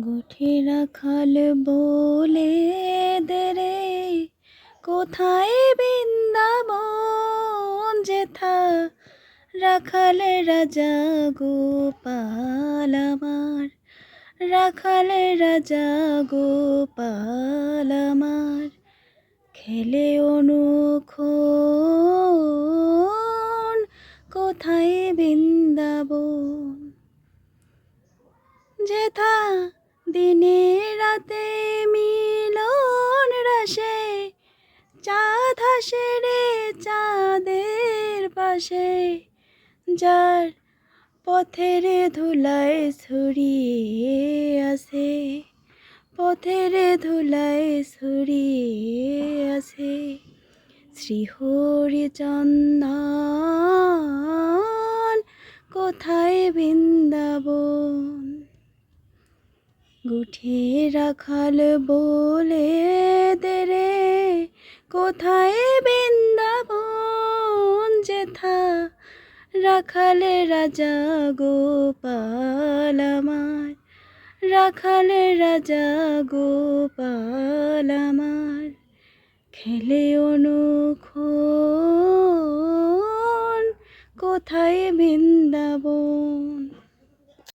গুঠে রাখাল বলে দেরে কোথায় বৃন্দাবন যেথা রাখাল রাজা গোপাল আমার, রাখাল রাজা গোপাল আমার। খেলে অনুক্ষণ কোথায় বৃন্দাবন যেথা দিনে রাতে মিলন রাশে চাঁদ হাসে রে চাঁদের পাশে। যার পথের ধুলায় ছড়িয়ে আছে, পথের ধুলায় ছড়িয়ে আছে শ্রীহরিচন্দন কোথায় বৃন্দাবন। গুঠে রাখাল বলে দেরে কোথায় বৃন্দাবন যেথা রাখাল রাজা গোপাল আমার, রাখাল রাজা গোপাল আমার। খেলে অনুক্ষণ কোথায় বৃন্দাবন।